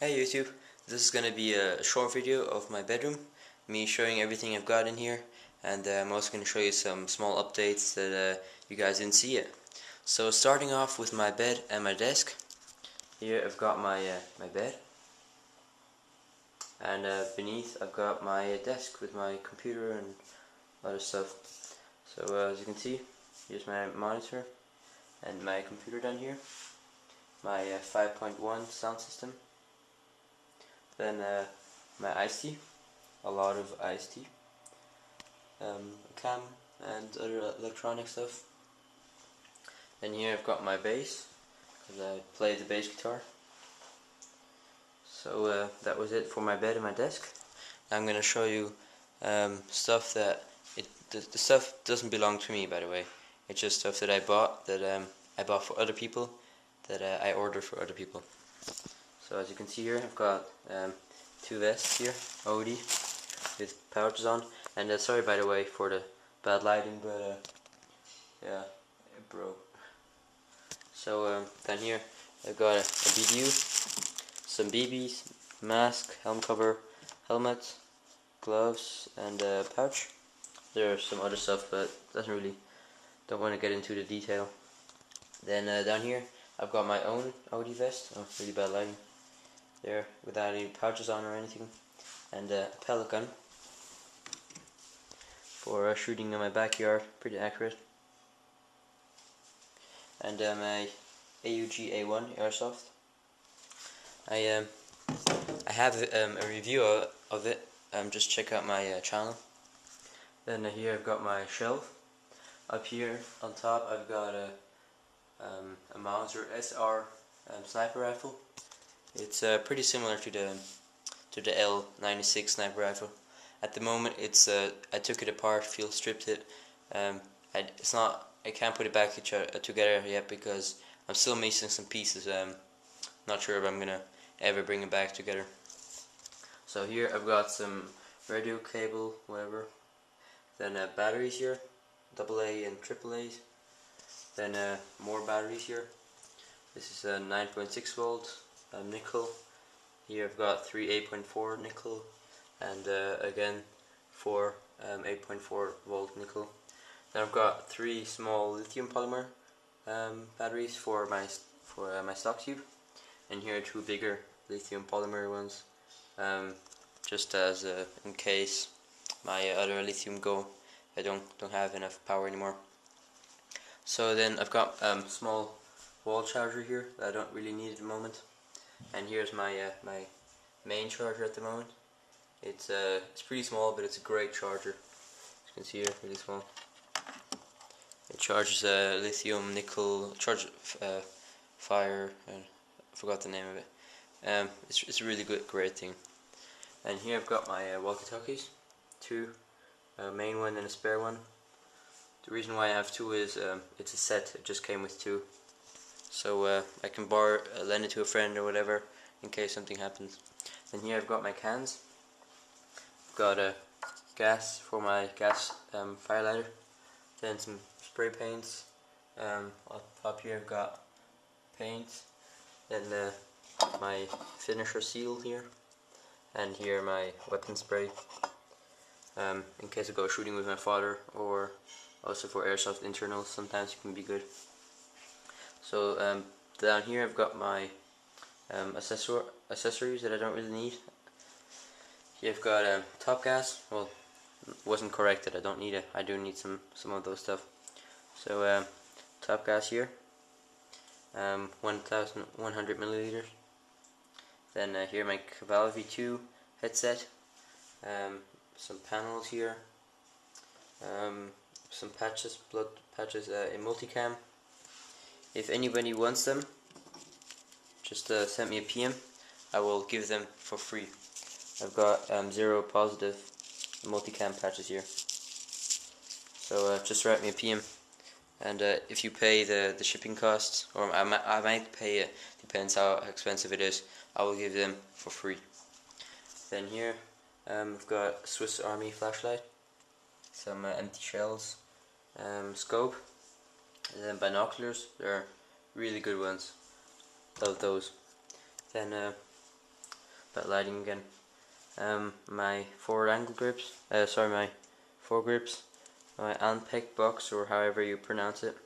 Hey YouTube, this is going to be a short video of my bedroom, me showing everything I've got in here, and I'm also going to show you some small updates that you guys didn't see yet. So starting off with my bed and my desk, here I've got my bed, and beneath I've got my desk with my computer and other stuff. So as you can see, here's my monitor and my computer down here, my 5.1 sound system. Then my iced tea, a lot of iced tea, a cam and other electronic stuff. Then here I've got my bass, because I play the bass guitar. So that was it for my bed and my desk. Now I'm going to show you stuff that, the stuff doesn't belong to me, by the way. It's just stuff that I bought for other people, that I ordered for other people. So as you can see here, I've got two vests here, OD, with pouches on. And sorry by the way for the bad lighting, but yeah, it broke. So down here I've got a BDU, some BBs, mask, helm cover, helmet, gloves, and a pouch. There's some other stuff, but don't want to get into the detail. Then down here I've got my own OD vest. Oh, really bad lighting. There, without any pouches on or anything, and a pellet gun for shooting in my backyard, pretty accurate. And my AUG A1 Airsoft. I have a review of it. Just check out my channel. Then here I've got my shelf. Up here on top I've got a Mauser SR sniper rifle. It's pretty similar to the L96 sniper rifle. At the moment, I took it apart, field stripped it. I can't put it back together yet because I'm still missing some pieces. Not sure if I'm gonna ever bring it back together. So here I've got some radio cable, whatever. Then batteries here, AA and AAA's. Then more batteries here. This is a 9.6 volt. Nickel. Here I've got 3 8.4 nickel, and again 4 8.4 volt nickel. Then I've got 3 small lithium polymer batteries for my stock tube, and here are 2 bigger lithium polymer ones, just as in case my other lithium I don't have enough power anymore. So then I've got small wall charger here that I don't really need at the moment. And here's my my main charger at the moment. It's pretty small, but it's a great charger. As you can see here, really small. It charges lithium, nickel, fire. I forgot the name of it. It's a really great thing. And here I've got my walkie-talkies, 2, a main one and a spare one. The reason why I have 2 is it's a set. It just came with 2. So I can lend it to a friend or whatever in case something happens. And here I've got my cans. I've got a gas for my gas fire lighter. Then some spray paints. Up here I've got paint. Then my finisher seal here. And here my weapon spray. In case I go shooting with my father, or also for airsoft internals, sometimes it can be good. So down here I've got my accessories that I don't really need. Here I've got top gas. Well, wasn't corrected. I don't need it. I do need some of those stuff. So top gas here, 1,100 milliliters. Then here my Cavalry V2 headset. Some panels here. Some patches, blood patches, a multicam. If anybody wants them, just send me a PM. I will give them for free. I've got 0 positive multicam patches here. So just write me a PM. And if you pay the shipping costs, or I might pay it, depends how expensive it is, I will give them for free. Then here I've got Swiss Army flashlight, some empty shells, scope, and then binoculars. They're really good ones. Love those. Then about lighting again. My forward angle grips, my foregrips, my Anpec box, or however you pronounce it,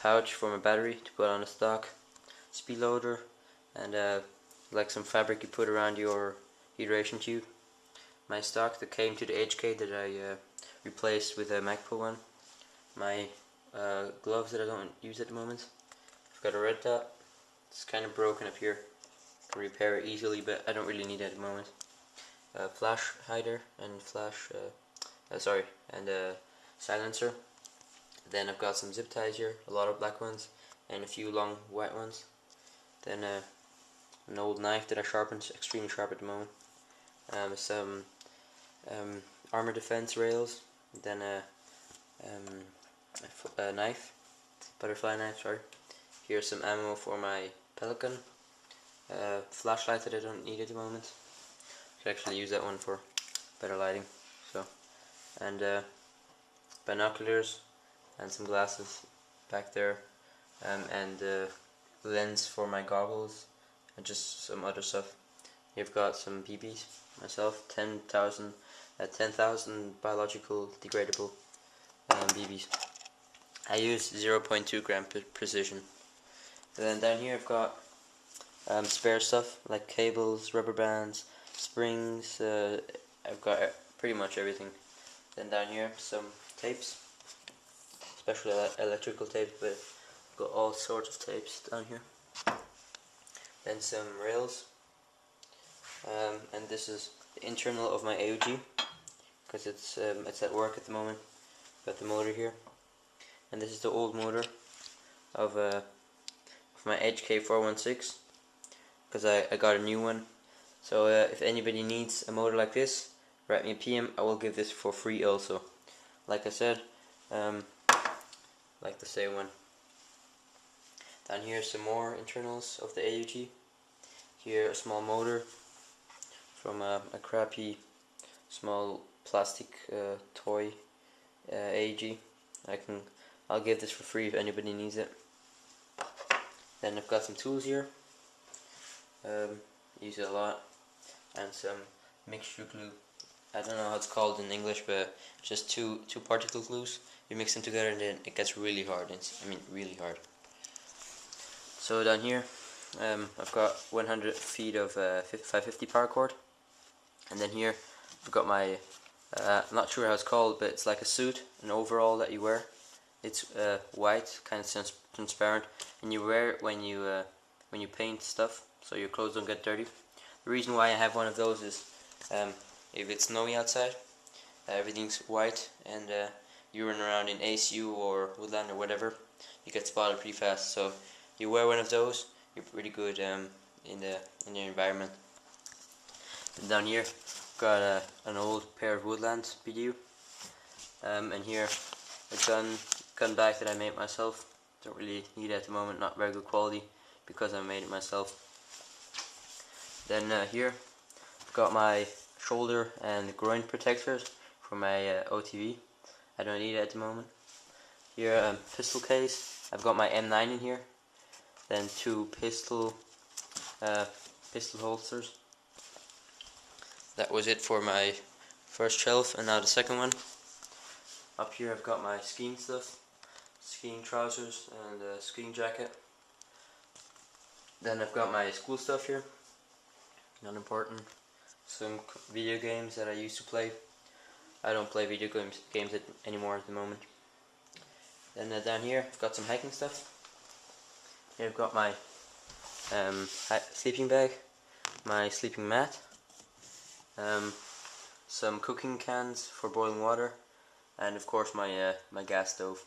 pouch for my battery to put on the stock, speed loader, and like some fabric you put around your hydration tube. My stock that came to the HK that I replaced with a Magpul one. My gloves that I don't use at the moment. I've got a red dot. It's kind of broken up here. I can repair it easily, but I don't really need it at the moment. Flash hider and silencer. Then I've got some zip ties here, a lot of black ones and a few long white ones. Then an old knife that I sharpened, extremely sharp at the moment. Some armor defense rails. Then a knife, butterfly knife, sorry. Here's some ammo for my pellet gun. Flashlight that I don't need at the moment. I could actually use that one for better lighting. So, and binoculars and some glasses back there, and lens for my goggles, and just some other stuff. You've got some BBs myself, 10,000 biological degradable BBs. I use 0.2 gram precision. And then down here I've got spare stuff like cables, rubber bands, springs. I've got pretty much everything. Then down here some tapes, especially electrical tapes, but I've got all sorts of tapes down here. Then some rails, and this is the internal of my AUG because it's at work at the moment. Got the motor here, and this is the old motor of my HK416 because I got a new one. So if anybody needs a motor like this, write me a PM. I will give this for free also. Like I said, like the same one. Down here some more internals of the AUG. Here a small motor from a crappy small plastic toy AUG. I'll give this for free if anybody needs it. Then I've got some tools here. Use it a lot, and some mixture glue. I don't know how it's called in English, but just two particle glues. You mix them together and then it gets really hard. Really hard. So down here, I've got 100 feet of 550 paracord, and then here I've got my I'm not sure how it's called, but it's like a suit, an overall that you wear. It's white, kind of transparent, and you wear it when you paint stuff, so your clothes don't get dirty. The reason why I have one of those is if it's snowy outside, everything's white, and you run around in ACU or woodland or whatever, you get spotted pretty fast. So you wear one of those, you're pretty good in your environment. And down here, got an old pair of Woodland BDU, and here a gun bag that I made myself. Don't really need it at the moment, not very good quality because I made it myself. Then here I've got my shoulder and groin protectors for my OTV. I don't need it at the moment. Here pistol case. I've got my M9 in here. Then two pistol holsters. That was it for my first shelf, and now the second one. Up here I've got my skiing stuff, skiing trousers and a skiing jacket. Then I've got my school stuff here, not important. Some video games that I used to play. I don't play video games anymore at the moment. Then down here I've got some hiking stuff. Here I've got my sleeping bag, my sleeping mat, some cooking cans for boiling water, and of course my my gas stove.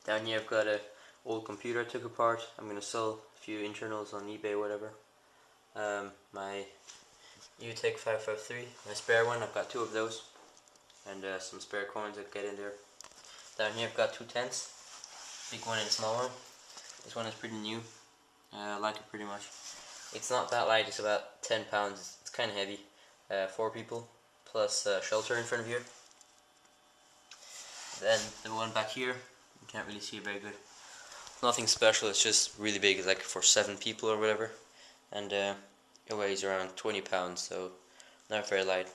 Down here I've got an old computer I took apart. I'm going to sell a few internals on eBay or whatever. My UTEC 553, my spare one, I've got two of those, and some spare coins that get in there. Down here I've got two tents, big one and a small one. This one is pretty new. I like it pretty much. It's not that light, it's about 10 pounds, it's kind of heavy. 4 people, plus shelter in front of you. Then the one back here, you can't really see it very good. Nothing special, it's just really big, it's like for 7 people or whatever. and it weighs around 20 pounds, so not very light.